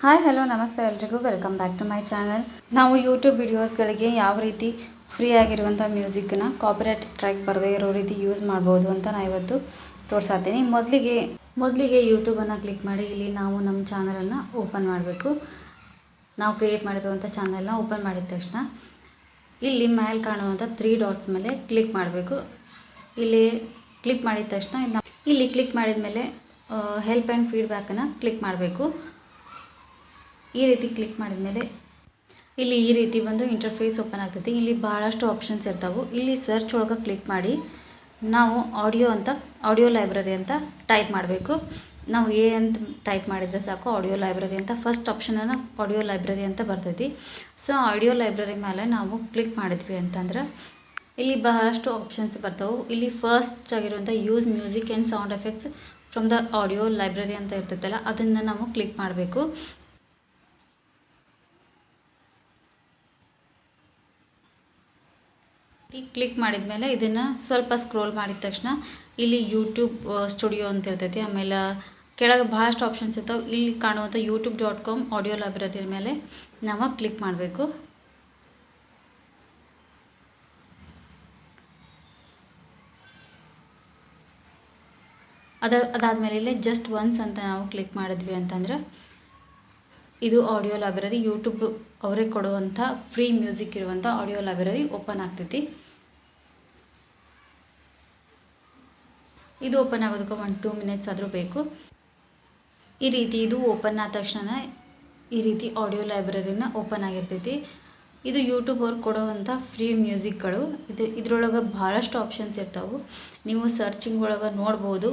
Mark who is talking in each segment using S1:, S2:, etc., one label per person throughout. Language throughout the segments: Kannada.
S1: ಹಾಯ್ ಹಲೋ ನಮಸ್ತೆ ಎಲ್ರಿಗೂ welcome back to my channel. ನಾವು ಯೂಟ್ಯೂಬ್ ವಿಡಿಯೋಸ್ಗಳಿಗೆ ಯಾವ ರೀತಿ ಫ್ರೀ ಆಗಿರುವಂಥ ಮ್ಯೂಸಿಕ್ನ ಕಾಪಿರೈಟ್ ಸ್ಟ್ರೈಕ್ ಬರದೇ ಇರೋ ರೀತಿ ಯೂಸ್ ಮಾಡ್ಬೋದು ಅಂತ ನಾನು ಇವತ್ತು ತೋರಿಸ್ತೀನಿ. ಮೊದಲಿಗೆ ಯೂಟ್ಯೂಬನ್ನು ಕ್ಲಿಕ್ ಮಾಡಿ ಇಲ್ಲಿ ನಾವು ನಮ್ಮ ಚಾನಲನ್ನು ಓಪನ್ ಮಾಡಬೇಕು. ನಾವು ಕ್ರಿಯೇಟ್ ಮಾಡಿರುವಂಥ ಚಾನಲ್ನ ಓಪನ್ ಮಾಡಿದ ತಕ್ಷಣ ಇಲ್ಲಿ ಮೇಲೆ ಕಾಣುವಂಥ 3 ಡಾಟ್ಸ್ ಮೇಲೆ ಕ್ಲಿಕ್ ಮಾಡಬೇಕು. ಇಲ್ಲಿ ಕ್ಲಿಕ್ ಮಾಡಿದ ತಕ್ಷಣ ಇಲ್ಲಿ ಕ್ಲಿಕ್ ಮಾಡಿದ ಮೇಲೆ ಹೆಲ್ಪ್ ಆ್ಯಂಡ್ ಫೀಡ್ಬ್ಯಾಕನ್ನು ಕ್ಲಿಕ್ ಮಾಡಬೇಕು. ಈ ರೀತಿ ಕ್ಲಿಕ್ ಮಾಡಿದ ಮೇಲೆ ಇಲ್ಲಿ ಈ ರೀತಿ ಒಂದು ಇಂಟರ್ಫೇಸ್ ಓಪನ್ ಆಗ್ತೈತಿ. ಇಲ್ಲಿ ಭಾಳಷ್ಟು ಆಪ್ಷನ್ಸ್ ಇರ್ತಾವೆ. ಇಲ್ಲಿ ಸರ್ಚ್ ಒಳಗೆ ಕ್ಲಿಕ್ ಮಾಡಿ ನಾವು ಆಡಿಯೋ ಲೈಬ್ರರಿ ಅಂತ ಟೈಪ್ ಮಾಡಬೇಕು. ನಾವು ಅಂತ ಟೈಪ್ ಮಾಡಿದರೆ ಸಾಕು, ಆಡಿಯೋ ಲೈಬ್ರರಿ ಅಂತ ಫಸ್ಟ್ ಆಪ್ಷನನ್ನು ಆಡಿಯೋ ಲೈಬ್ರರಿ ಅಂತ ಬರ್ತೈತಿ. ಸೊ ಆಡಿಯೋ ಲೈಬ್ರರಿ ಮೇಲೆ ನಾವು ಕ್ಲಿಕ್ ಮಾಡಿದ್ವಿ ಅಂತಂದ್ರೆ ಇಲ್ಲಿ ಬಹಳಷ್ಟು ಆಪ್ಷನ್ಸ್ ಬರ್ತಾವೆ. ಇಲ್ಲಿ ಫಸ್ಟ್ ಆಗಿರುವಂಥ use music and sound effects from the audio library ಅಂತ ಇರ್ತೈತಲ್ಲ, ಅದನ್ನು ನಾವು ಕ್ಲಿಕ್ ಮಾಡಬೇಕು. ಕ್ಲಿಕ್ ಮಾಡಿದ ಮೇಲೆ ಇದನ್ನು ಸ್ವಲ್ಪ ಸ್ಕ್ರೋಲ್ ಮಾಡಿದ ತಕ್ಷಣ ಇಲ್ಲಿ ಯೂಟ್ಯೂಬ್ ಸ್ಟುಡಿಯೋ ಅಂತ ಇರ್ತೈತಿ. ಆಮೇಲೆ ಕೆಳಗೆ ಭಾಳಷ್ಟು ಆಪ್ಷನ್ಸ್ ಇರ್ತಾವೆ. ಇಲ್ಲಿ ಕಾಣುವಂಥ youtube.com ಆಡಿಯೋ ಲೈಬ್ರರಿ ಮೇಲೆ ನಾವು ಕ್ಲಿಕ್ ಮಾಡಬೇಕು. ಅದಾದಮೇಲೆ ಇಲ್ಲೇ ಜಸ್ಟ್ ಒನ್ಸ್ ಅಂತ ನಾವು ಕ್ಲಿಕ್ ಮಾಡಿದ್ವಿ ಅಂತಂದ್ರೆ ಇದು ಆಡಿಯೋ ಲೈಬ್ರರಿ ಯೂಟ್ಯೂಬ್ ಅವರೇ ಕೊಡುವಂಥ ಫ್ರೀ ಮ್ಯೂಸಿಕ್ ಇರುವಂಥ ಆಡಿಯೋ ಲೈಬ್ರರಿ ಓಪನ್ ಆಗ್ತೈತಿ. ಇದು ಓಪನ್ ಆಗೋದಕ್ಕೆ 1-2 ಮಿನಿಟ್ಸ್ ಆದರೂ ಬೇಕು. ಈ ರೀತಿ ಇದು ಓಪನ್ ಆದ ತಕ್ಷಣ ಈ ರೀತಿ ಆಡಿಯೋ ಲೈಬ್ರರಿನ ಓಪನ್ ಆಗಿರ್ತೈತಿ. ಇದು ಯೂಟ್ಯೂಬ್ ಅವ್ರು ಕೊಡುವಂಥ ಫ್ರೀ ಮ್ಯೂಸಿಕ್ಗಳು. ಇದ್ರೊಳಗೆ ಭಾಳಷ್ಟು ಆಪ್ಷನ್ಸ್ ಇರ್ತಾವೆ. ನೀವು ಸರ್ಚಿಂಗ್ ಒಳಗೆ ನೋಡ್ಬೋದು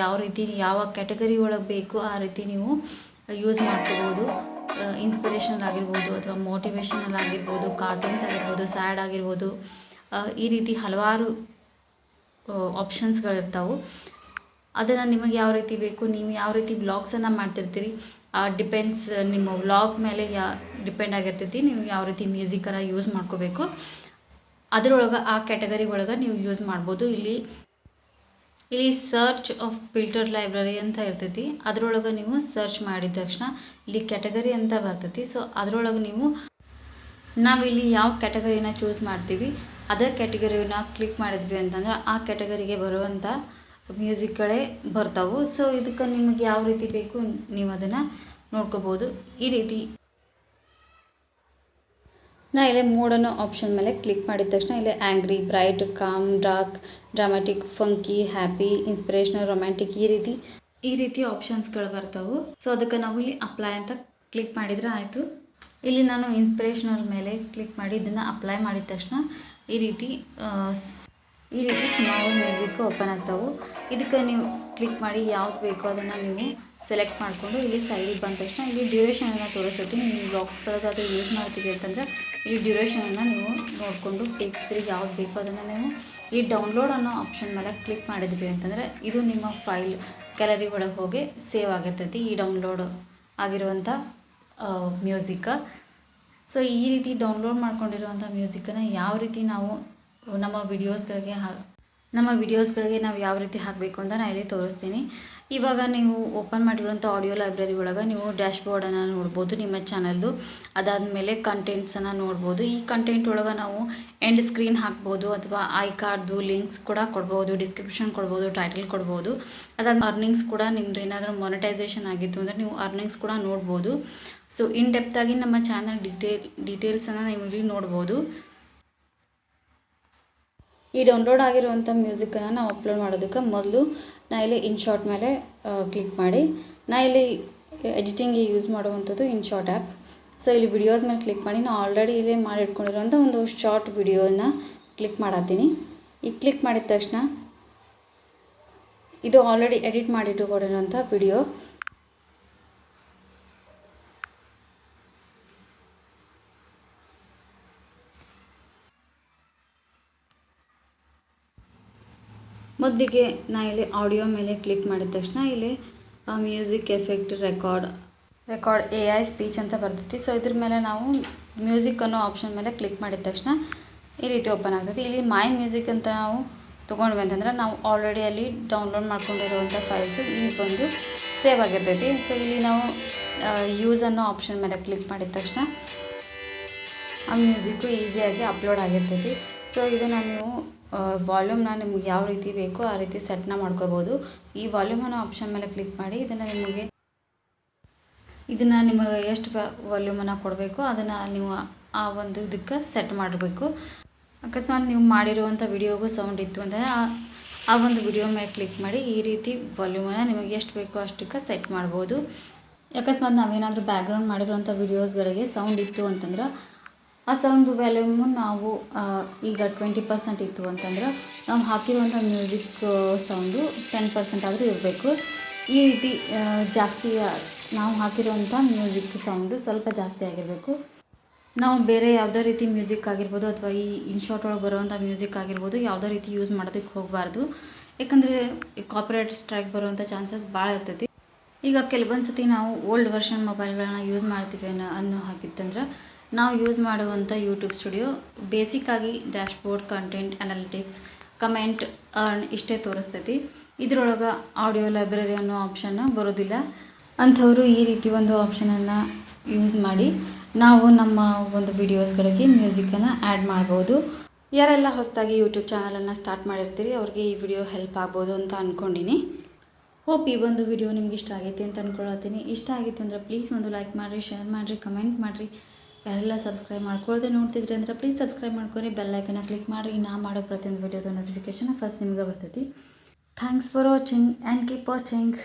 S1: ಯಾವ ರೀತಿ ಯಾವ ಕ್ಯಾಟಗರಿ ಒಳಗೆ ಬೇಕು ಆ ರೀತಿ ನೀವು ಯೂಸ್ ಮಾಡ್ಕೋಬೋದು. ಇನ್ಸ್ಪಿರೇಷನಲ್ ಆಗಿರ್ಬೋದು ಅಥವಾ ಮೋಟಿವೇಶನಲ್ ಆಗಿರ್ಬೋದು, ಕಾರ್ಟೂನ್ಸ್ ಆಗಿರ್ಬೋದು, ಸ್ಯಾಡ್ ಆಗಿರ್ಬೋದು, ಈ ರೀತಿ ಹಲವಾರು ಆಪ್ಷನ್ಸ್ಗಳಿರ್ತಾವೆ. ಅದನ್ನು ನಿಮಗೆ ಯಾವ ರೀತಿ ಬೇಕು, ನೀವು ಯಾವ ರೀತಿ ವ್ಲಾಗ್ಸನ್ನು ಮಾಡ್ತಿರ್ತೀರಿ ಡಿಪೆಂಡ್ಸ್, ನಿಮ್ಮ ವ್ಲಾಗ್ ಮೇಲೆ ಡಿಪೆಂಡ್ ಆಗಿರ್ತೈತಿ. ನೀವು ಯಾವ ರೀತಿ ಮ್ಯೂಸಿಕನ್ನು ಯೂಸ್ ಮಾಡ್ಕೋಬೇಕು ಅದರೊಳಗೆ ಆ ಕ್ಯಾಟಗರಿ ಒಳಗೆ ನೀವು ಯೂಸ್ ಮಾಡ್ಬೋದು. ಇಲ್ಲಿ ಸರ್ಚ್ ಆಫ್ ಫಿಲ್ಟರ್ ಲೈಬ್ರರಿ ಅಂತ ಇರ್ತೈತಿ. ಅದರೊಳಗೆ ನೀವು ಸರ್ಚ್ ಮಾಡಿದ ತಕ್ಷಣ ಇಲ್ಲಿ ಕ್ಯಾಟಗರಿ ಅಂತ ಬರ್ತೈತಿ. ಸೊ ಅದರೊಳಗೆ ನಾವಿಲ್ಲಿ ಯಾವ ಕ್ಯಾಟಗರಿನ ಚೂಸ್ ಮಾಡ್ತೀವಿ ಅದರ ಕ್ಯಾಟಗರಿನ ಕ್ಲಿಕ್ ಮಾಡಿದ್ವಿ ಅಂತಂದ್ರೆ ಆ ಕ್ಯಾಟಗರಿಗೆ ಬರುವಂಥ ಮ್ಯೂಸಿಕ್ಗಳೇ ಬರ್ತಾವೆ. ಸೊ ಇದಕ್ಕೆ ನಿಮಗೆ ಯಾವ ರೀತಿ ಬೇಕು ನೀವು ಅದನ್ನು ನೋಡ್ಕೋಬೋದು. ಈ ರೀತಿ ನಾ ಇಲ್ಲೇ ಮೋಡನ್ನು ಆಪ್ಷನ್ ಮೇಲೆ ಕ್ಲಿಕ್ ಮಾಡಿದ ತಕ್ಷಣ ಇಲ್ಲಿ angry, bright, com, dark, dramatic, funky, happy, inspirational, romantic ಈ ರೀತಿ ಆಪ್ಷನ್ಸ್ಗಳು ಬರ್ತಾವೆ. ಸೊ ಅದಕ್ಕೆ ನಾವು ಇಲ್ಲಿ ಅಪ್ಲೈ ಅಂತ ಕ್ಲಿಕ್ ಮಾಡಿದರೆ ಆಯಿತು. ಇಲ್ಲಿ ನಾನು ಇನ್ಸ್ಪಿರೇಷನಲ್ ಮೇಲೆ ಕ್ಲಿಕ್ ಮಾಡಿ ಇದನ್ನು ಅಪ್ಲೈ ಮಾಡಿದ ತಕ್ಷಣ ಈ ರೀತಿ ಸ್ಮಾಲ್ ಮ್ಯೂಸಿಕ್ ಓಪನ್ ಆಗ್ತಾವೆ. ಇದಕ್ಕೆ ನೀವು ಕ್ಲಿಕ್ ಮಾಡಿ ಯಾವ್ದು ಬೇಕೋ ಅದನ್ನು ನೀವು ಸೆಲೆಕ್ಟ್ ಮಾಡಿಕೊಂಡು ಇಲ್ಲಿ ಸೈಡಿಗೆ ಬಂದ ತಕ್ಷಣ ಇಲ್ಲಿ ಡ್ಯೂರೇಷನನ್ನು ತೋರಿಸ್ತೈತಿ. ನೀವು ಬ್ಲಾಗ್ಸ್ಗಳಿಗೆ ಅದು ಯೂಸ್ ಮಾಡ್ತೀವಿ ಅಂತಂದರೆ ಇಲ್ಲಿ ಡ್ಯೂರೇಷನನ್ನು ನೀವು ನೋಡಿಕೊಂಡು ಬೇಕಿದ್ರೆ ಯಾವ್ದು ಬೇಕೋ ಅದನ್ನು ನೀವು ಈ ಡೌನ್ಲೋಡ್ ಅನ್ನೋ ಆಪ್ಷನ್ ಮೇಲೆ ಕ್ಲಿಕ್ ಮಾಡಿದ್ವಿ ಅಂತಂದರೆ ಇದು ನಿಮ್ಮ ಫೈಲ್ ಗ್ಯಾಲರಿ ಒಳಗೆ ಹೋಗಿ ಸೇವ್ ಆಗಿರ್ತೈತಿ ಈ ಡೌನ್ಲೋಡ್ ಆಗಿರುವಂಥ ಮ್ಯೂಸಿಕ್. ಸೊ ಈ ರೀತಿ ಡೌನ್ಲೋಡ್ ಮಾಡ್ಕೊಂಡಿರುವಂಥ ಮ್ಯೂಸಿಕನ್ನು ಯಾವ ರೀತಿ ನಾವು ನಮ್ಮ ವಿಡಿಯೋಸ್ಗಳಿಗೆ ನಾವು ಯಾವ ರೀತಿ ಹಾಕಬೇಕು ಅಂತ ನಾನು ಇಲ್ಲಿ ತೋರಿಸ್ತೀನಿ. ಇವಾಗ ನೀವು ಓಪನ್ ಮಾಡಿರುವಂಥ ಆಡಿಯೋ ಲೈಬ್ರರಿ ಒಳಗೆ ನೀವು ಡ್ಯಾಶ್ಬೋರ್ಡನ್ನು ನೋಡ್ಬೋದು ನಿಮ್ಮ ಚಾನಲ್ದು. ಅದಾದಮೇಲೆ ಕಂಟೆಂಟ್ಸನ್ನು ನೋಡ್ಬೋದು. ಈ ಕಂಟೆಂಟ್ ಒಳಗೆ ನಾವು ಎಂಡ್ ಸ್ಕ್ರೀನ್ ಹಾಕ್ಬೋದು ಅಥವಾ ಐ ಕಾರ್ಡ್ದು ಲಿಂಕ್ಸ್ ಕೂಡ ಕೊಡ್ಬೋದು, ಡಿಸ್ಕ್ರಿಪ್ಷನ್ ಕೊಡ್ಬೋದು, ಟೈಟಲ್ ಕೊಡ್ಬೋದು. ಅದಾದ ಅರ್ನಿಂಗ್ಸ್ ಕೂಡ ನಿಮ್ಮದು ಏನಾದರೂ ಮೊನೆಟೈಸೇಷನ್ ಆಗಿತ್ತು ಅಂದರೆ ನೀವು ಅರ್ನಿಂಗ್ಸ್ ಕೂಡ ನೋಡ್ಬೋದು. ಸೊ ಇನ್ ಡೆಪ್ತಾಗಿ ನಮ್ಮ ಚಾನಲ್ ಡೀಟೇಲ್ಸನ್ನು ನೀವು ಇಲ್ಲಿ ನೋಡ್ಬೋದು. ಈ ಡೌನ್ಲೋಡ್ ಆಗಿರುವಂಥ ಮ್ಯೂಸಿಕನ್ನು ನಾವು ಅಪ್ಲೋಡ್ ಮಾಡೋದಕ್ಕೆ ಮೊದಲು ನಾ ಇಲ್ಲಿ ಇನ್ಶಾರ್ಟ್ ಮೇಲೆ ಕ್ಲಿಕ್ ಮಾಡಿ ನಾ ಇಲ್ಲಿ ಎಡಿಟಿಂಗ್ಗೆ ಯೂಸ್ ಮಾಡುವಂಥದ್ದು ಇನ್ಶಾರ್ಟ್ ಆ್ಯಪ್. ಸೊ ಇಲ್ಲಿ ವಿಡಿಯೋಸ್ ಮೇಲೆ ಕ್ಲಿಕ್ ಮಾಡಿ ನಾನು ಆಲ್ರೆಡಿ ಇಲ್ಲಿ ಮಾಡಿ ಇಟ್ಕೊಂಡಿರೋಂಥ ಒಂದು ಶಾರ್ಟ್ ವಿಡಿಯೋನ ಕ್ಲಿಕ್ ಮಾಡತ್ತೀನಿ. ಈಗ ಕ್ಲಿಕ್ ಮಾಡಿದ ತಕ್ಷಣ ಇದು ಆಲ್ರೆಡಿ ಎಡಿಟ್ ಮಾಡಿಟ್ಟುಕೊಂಡಿರೋಂಥ ವಿಡಿಯೋ. ಮೊದಲಿಗೆ ನಾ ಇಲ್ಲಿ ಆಡಿಯೋ ಮೇಲೆ ಕ್ಲಿಕ್ ಮಾಡಿದ ತಕ್ಷಣ ಇಲ್ಲಿ music effect record AI speech ಅಂತ ಬರ್ತೈತಿ. ಸೊ ಇದ್ರ ಮೇಲೆ ನಾವು ಮ್ಯೂಸಿಕ್ ಅನ್ನೋ ಆಪ್ಷನ್ ಮೇಲೆ ಕ್ಲಿಕ್ ಮಾಡಿದ ತಕ್ಷಣ ಈ ರೀತಿ ಓಪನ್ ಆಗ್ತೈತಿ. ಇಲ್ಲಿ ಮೈ ಮ್ಯೂಸಿಕ್ ಅಂತ ನಾವು ತೊಗೊಂಡ್ವಿ ಅಂತಂದ್ರೆ ನಾವು ಆಲ್ರೆಡಿ ಅಲ್ಲಿ ಡೌನ್ಲೋಡ್ ಮಾಡ್ಕೊಂಡಿರುವಂಥ ಫೈಲ್ಸು ಇಲ್ಲಿ ಬಂದು ಸೇವ್ ಆಗಿರ್ತೈತಿ. ಸೊ ಇಲ್ಲಿ ನಾವು ಯೂಸ್ ಅನ್ನೋ ಆಪ್ಷನ್ ಮೇಲೆ ಕ್ಲಿಕ್ ಮಾಡಿದ ತಕ್ಷಣ ಆ ಮ್ಯೂಸಿಕ್ಕು ಈಸಿಯಾಗಿ ಅಪ್ಲೋಡ್ ಆಗಿರ್ತೈತಿ. ಸೊ ಇದನ್ನು ನೀವು ವಾಲ್ಯೂಮ್ನ ನಿಮ್ಗೆ ಯಾವ ರೀತಿ ಬೇಕೋ ಆ ರೀತಿ ಸೆಟ್ನ ಮಾಡ್ಕೋಬೋದು. ಈ ವಾಲ್ಯೂಮ್ ಅನ್ನೋ ಆಪ್ಷನ್ ಮೇಲೆ ಕ್ಲಿಕ್ ಮಾಡಿ ಇದನ್ನು ನಿಮಗೆ ಎಷ್ಟು ವಾಲ್ಯೂಮನ್ನು ಕೊಡಬೇಕು ಅದನ್ನು ನೀವು ಆ ಒಂದು ಇದಕ್ಕೆ ಸೆಟ್ ಮಾಡಬೇಕು. ಅಕಸ್ಮಾತ್ ನೀವು ಮಾಡಿರುವಂಥ ವಿಡಿಯೋಗೂ ಸೌಂಡ್ ಇತ್ತು ಅಂದರೆ ಆ ಒಂದು ವಿಡಿಯೋ ಮೇಲೆ ಕ್ಲಿಕ್ ಮಾಡಿ ಈ ರೀತಿ ವಾಲ್ಯೂಮನ್ನು ನಿಮಗೆ ಎಷ್ಟು ಬೇಕೋ ಅಷ್ಟಕ್ಕೆ ಸೆಟ್ ಮಾಡ್ಬೋದು. ಅಕಸ್ಮಾತ್ ನಾವೇನಾದರೂ ಬ್ಯಾಕ್ಗ್ರೌಂಡ್ ಮಾಡಿರುವಂಥ ವಿಡಿಯೋಸ್ಗಳಿಗೆ ಸೌಂಡ್ ಇತ್ತು ಅಂತಂದ್ರೆ ಆ ಸೌಂಡ್ ವ್ಯಾಲ್ಯೂಮು ನಾವು ಈಗ 20% ಇತ್ತು ಅಂತಂದ್ರೆ ನಾವು ಹಾಕಿರುವಂಥ ಮ್ಯೂಸಿಕ್ ಸೌಂಡು 10% ಆದರೂ ಇರಬೇಕು. ಈ ರೀತಿ ಜಾಸ್ತಿ ನಾವು ಹಾಕಿರುವಂಥ ಮ್ಯೂಸಿಕ್ ಸೌಂಡು ಸ್ವಲ್ಪ ಜಾಸ್ತಿ ಆಗಿರಬೇಕು. ನಾವು ಬೇರೆ ಯಾವುದೇ ರೀತಿ ಮ್ಯೂಸಿಕ್ ಆಗಿರ್ಬೋದು ಅಥವಾ ಈ ಇನ್ಶಾರ್ಟ್ ಒಳಗೆ ಬರುವಂಥ ಮ್ಯೂಸಿಕ್ ಆಗಿರ್ಬೋದು ಯಾವುದೇ ರೀತಿ ಯೂಸ್ ಮಾಡೋದಕ್ಕೆ ಹೋಗಬಾರ್ದು. ಯಾಕಂದರೆ ಕಾಪಿರೈಟ್ ಸ್ಟ್ರೈಕ್ ಬರುವಂಥ ಚಾನ್ಸಸ್ ಭಾಳ ಇರ್ತೈತಿ. ಈಗ ಕೆಲವೊಂದು ಸತಿ ನಾವು ಓಲ್ಡ್ ವರ್ಷನ್ ಮೊಬೈಲ್ಗಳನ್ನ ಯೂಸ್ ಮಾಡ್ತೀವಿ ಅನ್ನೋ ಹಾಗಿತ್ತಂದ್ರೆ ನಾವು ಯೂಸ್ ಮಾಡುವಂಥ ಯೂಟ್ಯೂಬ್ ಸ್ಟುಡಿಯೋ ಬೇಸಿಕ್ಕಾಗಿ dashboard, content analytics, comment, earn ಇಷ್ಟೇ ತೋರಿಸ್ತೈತಿ. ಇದರೊಳಗೆ ಆಡಿಯೋ ಲೈಬ್ರರಿ ಅನ್ನೋ ಆಪ್ಷನ್ ಬರೋದಿಲ್ಲ. ಅಂಥವರು ಈ ರೀತಿ ಒಂದು ಆಪ್ಷನನ್ನು ಯೂಸ್ ಮಾಡಿ ನಾವು ನಮ್ಮ ಒಂದು ವಿಡಿಯೋಸ್ಗಳಿಗೆ ಮ್ಯೂಸಿಕನ್ನು ಆ್ಯಡ್ ಮಾಡ್ಬೋದು. ಯಾರೆಲ್ಲ ಹೊಸದಾಗಿ ಯೂಟ್ಯೂಬ್ ಚಾನಲನ್ನು ಸ್ಟಾರ್ಟ್ ಮಾಡಿರ್ತೀರಿ ಅವ್ರಿಗೆ ಈ ವಿಡಿಯೋ ಹೆಲ್ಪ್ ಆಗ್ಬೋದು ಅಂತ ಅಂದ್ಕೊಂಡಿನಿ. ಹೋಪ್ ಈ ಒಂದು ವಿಡಿಯೋ ನಿಮ್ಗೆ ಇಷ್ಟ ಆಗೈತಿ ಅಂತ ಅಂದ್ಕೊಳತ್ತೀನಿ. ಇಷ್ಟ ಆಗಿತ್ತು ಅಂದರೆ ಪ್ಲೀಸ್ ಒಂದು ಲೈಕ್ ಮಾಡಿರಿ, ಶೇರ್ ಮಾಡಿರಿ, ಕಮೆಂಟ್ ಮಾಡಿರಿ. ಯಾರೆಲ್ಲ ಸಬ್ಸ್ಕ್ರೈಬ್ ಮಾಡ್ಕೊಳ್ಳದೆ ನೋಡ್ತಿದ್ರಿ ಅಂದರೆ ಪ್ಲೀಸ್ ಸಬ್ಸ್ಕ್ರೈಬ್ ಮಾಡ್ಕೊರಿ, ಬೆಲ್ ಐಕನ್ನ ಕ್ಲಿಕ್ ಮಾಡಿರಿ. ನಾ ಮಾಡೋ ಪ್ರತಿಯೊಂದು ವಿಡಿಯೋದ ನೋಟಿಫಿಕೇಷನ್ ಫಸ್ಟ್ ನಿಮ್ಗೆ ಬರ್ತೈತಿ. Thanks for watching and keep watching.